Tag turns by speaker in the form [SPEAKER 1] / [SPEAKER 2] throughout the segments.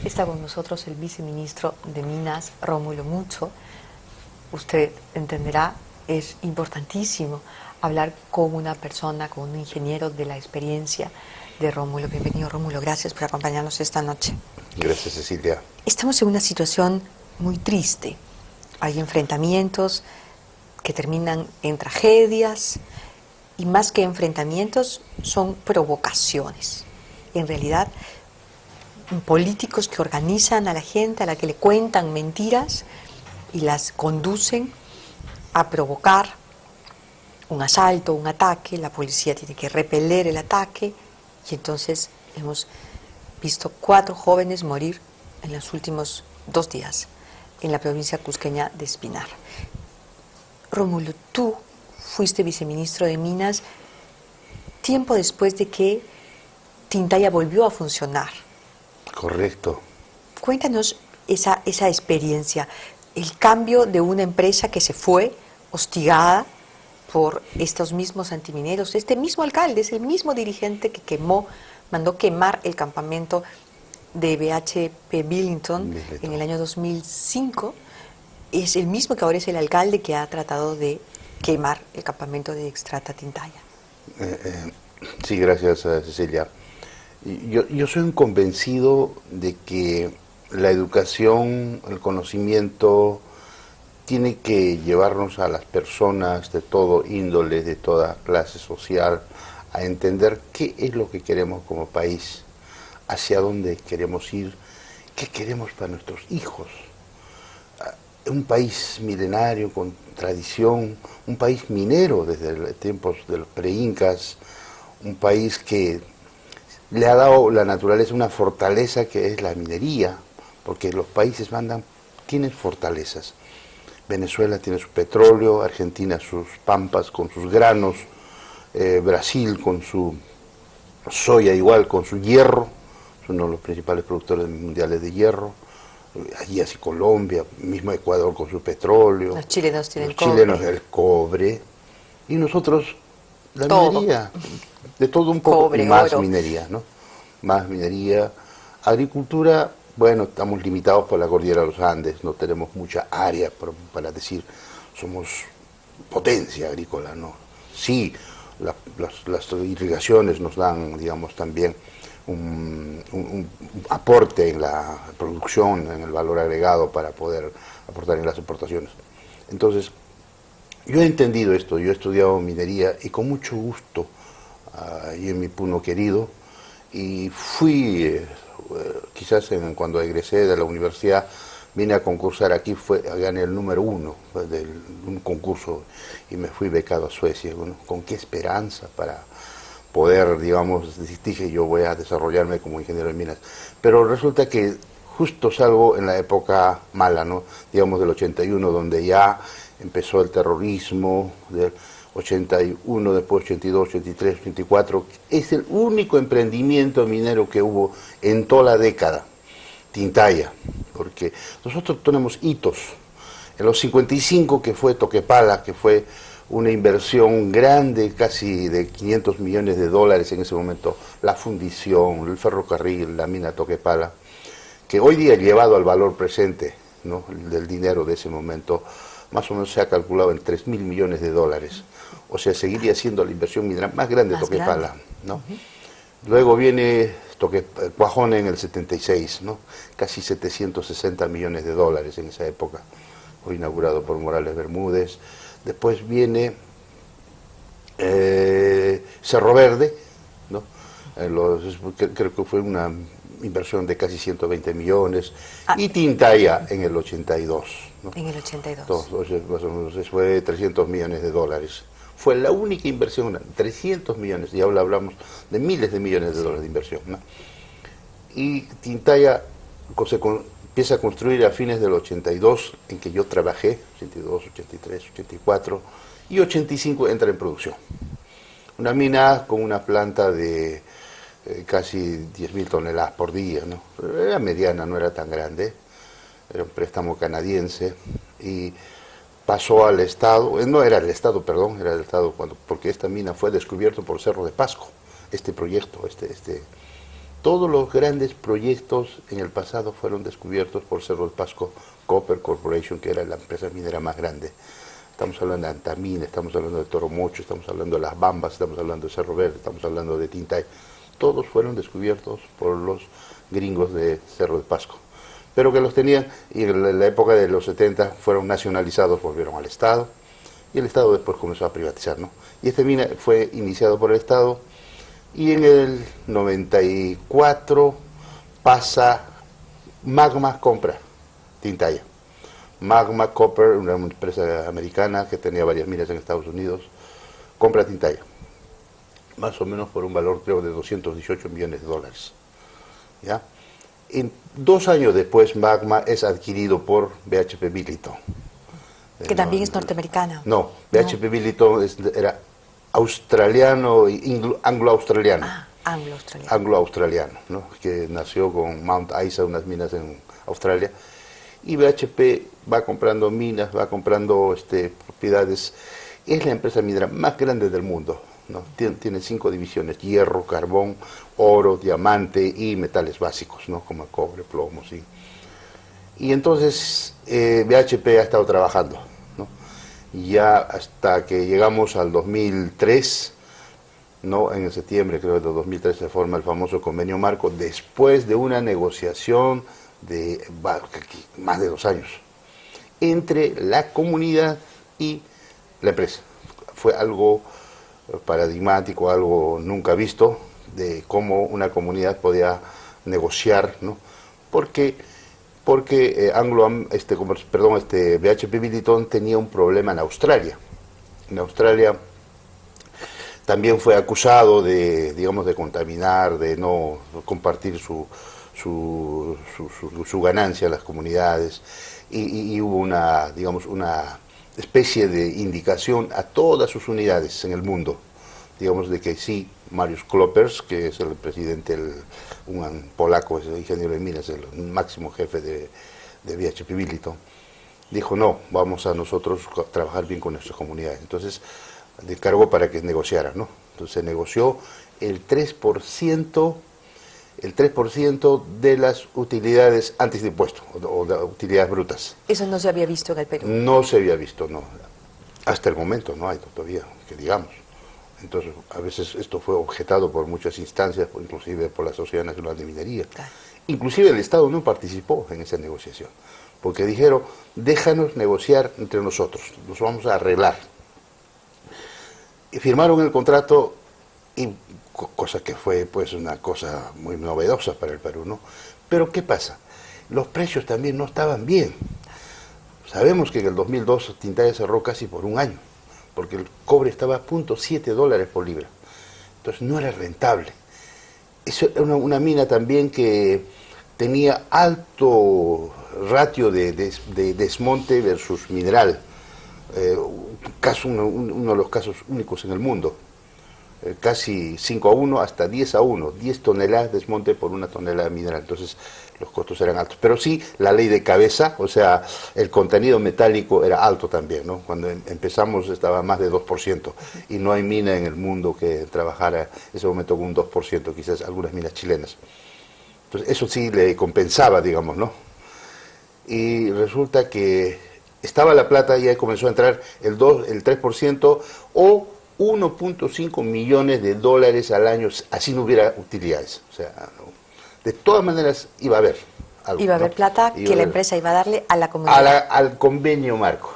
[SPEAKER 1] Está con nosotros el viceministro de Minas, Rómulo Mucho. Usted entenderá, es importantísimo hablar con una persona, con un ingeniero de la experiencia de Rómulo. Bienvenido, Rómulo. Gracias por acompañarnos esta noche.
[SPEAKER 2] Gracias, Cecilia.
[SPEAKER 1] Estamos en una situación muy triste. Hay enfrentamientos que terminan en tragedias y más que enfrentamientos son provocaciones. En realidad, políticos que organizan a la gente, a la que le cuentan mentiras y las conducen a provocar un asalto, un ataque. La policía tiene que repeler el ataque y entonces hemos visto 4 jóvenes morir en los últimos 2 días en la provincia cusqueña de Espinar. Rómulo, tú fuiste viceministro de Minas tiempo después de que Tintaya volvió a funcionar.
[SPEAKER 2] Correcto.
[SPEAKER 1] Cuéntanos esa experiencia, el cambio de una empresa que se fue hostigada por estos mismos antimineros. Este mismo alcalde es el mismo dirigente que mandó quemar el campamento de BHP Billington en el año 2005. Es el mismo que ahora es el alcalde que ha tratado de quemar el campamento de Extrata Tintaya.
[SPEAKER 2] Sí, gracias, Cecilia. Yo soy un convencido de que la educación, el conocimiento, tiene que llevarnos a las personas de todo índole, de toda clase social, a entender qué es lo que queremos como país, hacia dónde queremos ir, qué queremos para nuestros hijos. Un país milenario, con tradición, un país minero desde tiempos de los pre-incas, un país que le ha dado la naturaleza una fortaleza que es la minería, porque los países tienen fortalezas. Venezuela tiene su petróleo, Argentina sus pampas con sus granos, Brasil con su soya igual, con su hierro, es uno de los principales productores mundiales de hierro. Allí así Colombia, mismo Ecuador con su petróleo.
[SPEAKER 1] Los chilenos tienen
[SPEAKER 2] los chilenos el cobre. Y nosotros la minería, de todo un poco,
[SPEAKER 1] cobre,
[SPEAKER 2] y más
[SPEAKER 1] oro.
[SPEAKER 2] minería, ¿no? Más minería. Agricultura, bueno, estamos limitados por la cordillera de los Andes, no tenemos mucha área para decir somos potencia agrícola, ¿no? Sí, las irrigaciones nos dan, digamos, también un aporte en la producción, en el valor agregado para poder aportar en las exportaciones. Entonces, yo he entendido esto, yo he estudiado minería y con mucho gusto, y en mi Puno querido, y fui, quizás cuando egresé de la universidad, vine a concursar aquí, gané el número 1 de un concurso y me fui becado a Suecia. Bueno, ¿con qué esperanza para poder, digamos, dije yo voy a desarrollarme como ingeniero de minas? Pero resulta que justo salgo en la época mala, ¿no? Digamos del 81, donde ya empezó el terrorismo, del 81, después 82, 83, 84, es el único emprendimiento minero que hubo en toda la década, Tintaya, porque nosotros tenemos hitos. En los 55, que fue Toquepala, que fue una inversión grande, casi de 500 millones de dólares en ese momento, la fundición, el ferrocarril, la mina Toquepala, que hoy día llevado al valor presente, ¿no?, del dinero de ese momento, más o menos se ha calculado en 3.000 millones de dólares. O sea, seguiría siendo la inversión minera más grande de Toquepala, ¿no? Luego viene Cuajone en el 76, ¿no? Casi 760 millones de dólares en esa época, fue inaugurado por Morales Bermúdez. Después viene Cerro Verde, ¿no? Creo que fue una inversión de casi 120 millones, y Tintaya en el 82, ¿no?
[SPEAKER 1] En el 82.
[SPEAKER 2] Entonces, más o menos, fue 300 millones de dólares. Fue la única inversión, 300 millones, y ahora hablamos de miles de millones de dólares de inversión, ¿no? Y Tintaya empieza a construir a fines del 82, en que yo trabajé, 82, 83, 84, y 85 entra en producción. Una mina con una planta de casi 10.000 toneladas por día, ¿no? Era mediana, no era tan grande, era un préstamo canadiense, y pasó al Estado, no era el Estado, perdón, era el Estado porque esta mina fue descubierto por Cerro de Pasco, este proyecto, todos los grandes proyectos en el pasado fueron descubiertos por Cerro de Pasco Copper Corporation, que era la empresa minera más grande. Estamos hablando de Antamina, estamos hablando de Toromocho, estamos hablando de Las Bambas, estamos hablando de Cerro Verde, estamos hablando de Tintay. Todos fueron descubiertos por los gringos de Cerro de Pasco. Pero que los tenían, y en la época de los 70 fueron nacionalizados, volvieron al Estado, y el Estado después comenzó a privatizar, ¿no? Y esta mina fue iniciado por el Estado, y en el 94 pasa Magma compra Tintaya. Magma Copper, una empresa americana que tenía varias minas en Estados Unidos, compra Tintaya. Más o menos por un valor, creo, de 218 millones de dólares. ¿Ya? En 2 años después, Magma es adquirido por BHP Billiton.
[SPEAKER 1] Que también es norteamericana.
[SPEAKER 2] No, BHP Billiton era australiano, anglo-australiano.
[SPEAKER 1] Ah, anglo-australiano.
[SPEAKER 2] Anglo-australiano, ¿no? Que nació con Mount Isa, unas minas en Australia. Y BHP va comprando minas, va comprando propiedades. Es la empresa minera más grande del mundo, ¿no? Tiene 5 divisiones: hierro, carbón, oro, diamante y metales básicos, ¿no? Como el cobre, plomo, sí. Y entonces BHP ha estado trabajando, ¿no? Ya hasta que llegamos al 2003, ¿no? En septiembre, creo, de 2003 se forma el famoso convenio marco, después de una negociación de más de 2 años entre la comunidad y la empresa. Fue algo paradigmático, algo nunca visto, de cómo una comunidad podía negociar, ¿no? Porque BHP Billiton tenía un problema en Australia. En Australia también fue acusado de, digamos, de contaminar, de no compartir su ganancia a las comunidades, y hubo una, digamos, una especie de indicación a todas sus unidades en el mundo, digamos, de que sí, Mariusz Kloppers, que es el presidente, un polaco, es el ingeniero de minas, el máximo jefe de BHP Billiton, dijo: no, vamos a nosotros trabajar bien con nuestras comunidades. Entonces le encargó para que negociara, ¿no? Entonces se negoció el 3% de las utilidades antes de impuesto, o de utilidades brutas.
[SPEAKER 1] Eso no se había visto en el Perú.
[SPEAKER 2] No se había visto, no. Hasta el momento no hay todavía, que digamos. Entonces, a veces esto fue objetado por muchas instancias, inclusive por la Sociedad Nacional de Minería.
[SPEAKER 1] Claro.
[SPEAKER 2] Inclusive el Estado no participó en esa negociación, porque dijeron: déjanos negociar entre nosotros, nos vamos a arreglar. Y firmaron el contrato, y cosa que fue pues una cosa muy novedosa para el Perú, ¿no? Pero ¿qué pasa? Los precios también no estaban bien. Sabemos que en el 2002 Tintaya cerró casi por un año, porque el cobre estaba a $0.7 por libra. Entonces no era rentable. Eso era una mina también que tenía alto ratio de desmonte versus mineral. Uno de los casos únicos en el mundo. Casi 5-1 hasta 10-1, 10 toneladas de desmonte por 1 tonelada de mineral. Entonces los costos eran altos. Pero sí, la ley de cabeza, o sea, el contenido metálico era alto también, ¿no? Cuando empezamos estaba más de 2%, y no hay mina en el mundo que trabajara en ese momento con un 2%, quizás algunas minas chilenas. Entonces eso sí le compensaba, digamos, ¿no? Y resulta que estaba la plata y ahí comenzó a entrar el 3% o 1.5 millones de dólares al año, así no hubiera utilidades. O sea, no, de todas maneras iba a haber algo.
[SPEAKER 1] Iba a haber, ¿no?, plata que la empresa iba a darle a la comunidad.
[SPEAKER 2] Al convenio marco.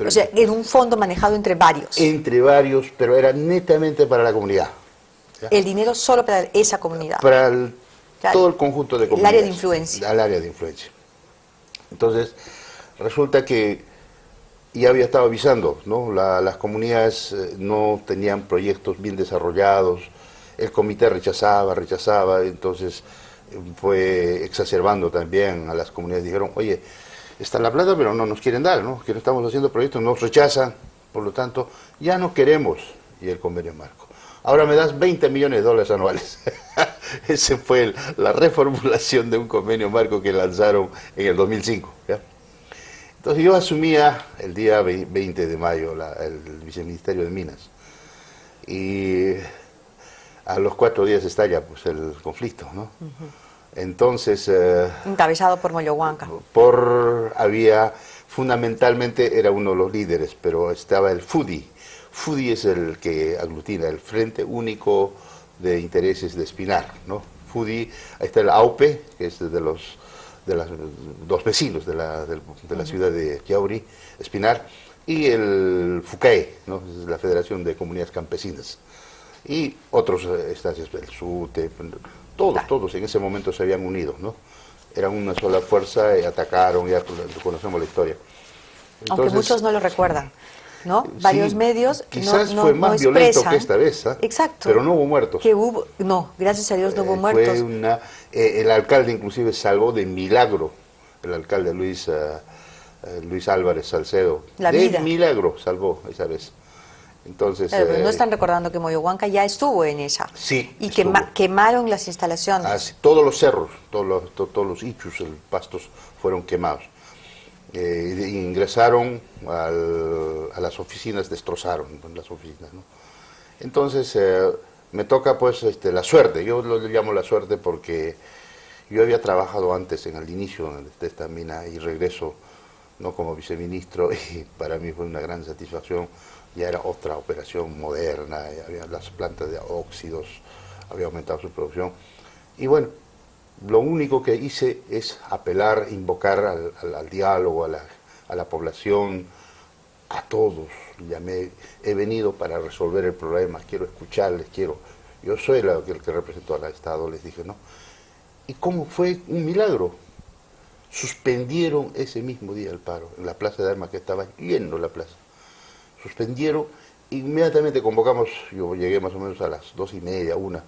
[SPEAKER 1] O sea, era un fondo manejado entre varios.
[SPEAKER 2] Entre varios, pero era netamente para la comunidad. ¿Ya?
[SPEAKER 1] El dinero solo para esa comunidad.
[SPEAKER 2] Para todo el conjunto de comunidades.
[SPEAKER 1] El área de influencia.
[SPEAKER 2] El área de influencia. Entonces, resulta que ya había estado avisando, ¿no? Las comunidades no tenían proyectos bien desarrollados, el comité rechazaba, entonces fue exacerbando también a las comunidades. Dijeron: oye, está la plata, pero no nos quieren dar, ¿no? Que no estamos haciendo proyectos, nos rechazan, por lo tanto, ya no queremos. Y el convenio marco: ahora me das 20 millones de dólares anuales. Esa fue la reformulación de un convenio marco que lanzaron en el 2005, ¿ya? Entonces yo asumía el día 20 de mayo el viceministerio de Minas, y A los 4 días estalla pues el conflicto, ¿no? Entonces,
[SPEAKER 1] Encabezado por Moyohuanca.
[SPEAKER 2] había, fundamentalmente era uno de los líderes, pero estaba el FUDI. FUDI es el que aglutina el Frente Único de Intereses de Espinar, ¿no? FUDI, ahí está el AUPE, que es de los vecinos de la ciudad de Yauri, Espinar, y el FUCAE, ¿no? Es la Federación de Comunidades Campesinas. Y otros estancias, el SUTE, todos en ese momento se habían unido, ¿no? Eran una sola fuerza y atacaron, ya conocemos la historia. Entonces,
[SPEAKER 1] aunque muchos no lo recuerdan, ¿no? Varios
[SPEAKER 2] sí,
[SPEAKER 1] medios
[SPEAKER 2] quizás
[SPEAKER 1] no
[SPEAKER 2] fue más violento que esta vez, ¿eh?
[SPEAKER 1] Exacto.
[SPEAKER 2] Pero no hubo muertos.
[SPEAKER 1] No, gracias a Dios no hubo muertos.
[SPEAKER 2] El alcalde inclusive salvó de milagro, el alcalde Luis Álvarez Salcedo,
[SPEAKER 1] La
[SPEAKER 2] de
[SPEAKER 1] vida.
[SPEAKER 2] milagro salvó esa vez. Entonces,
[SPEAKER 1] Pero no están recordando que Moyohuanca ya estuvo en esa.
[SPEAKER 2] Sí,
[SPEAKER 1] Y
[SPEAKER 2] estuvo.
[SPEAKER 1] quemaron las instalaciones.
[SPEAKER 2] Así, todos los cerros, todos los ichus, los pastos fueron quemados. Ingresaron a las oficinas, destrozaron las oficinas, ¿no? Entonces me toca pues la suerte, yo lo llamo la suerte porque yo había trabajado antes en el inicio de esta mina y regreso, ¿no?, como viceministro, y para mí fue una gran satisfacción. Ya era otra operación moderna, había las plantas de óxidos, había aumentado su producción. Y bueno, lo único que hice es apelar, invocar al diálogo, a la población, a todos. He venido para resolver el problema, quiero escucharles, yo soy el que represento al Estado, les dije, ¿no? ¿Y cómo fue un milagro? Suspendieron ese mismo día el paro, en la Plaza de Armas, que estaba lleno la plaza. Suspendieron, inmediatamente convocamos, yo llegué más o menos a las 2:30, 1,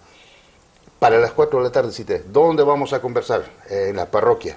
[SPEAKER 2] para las 4 de la tarde, cité, ¿dónde vamos a conversar? En la parroquia.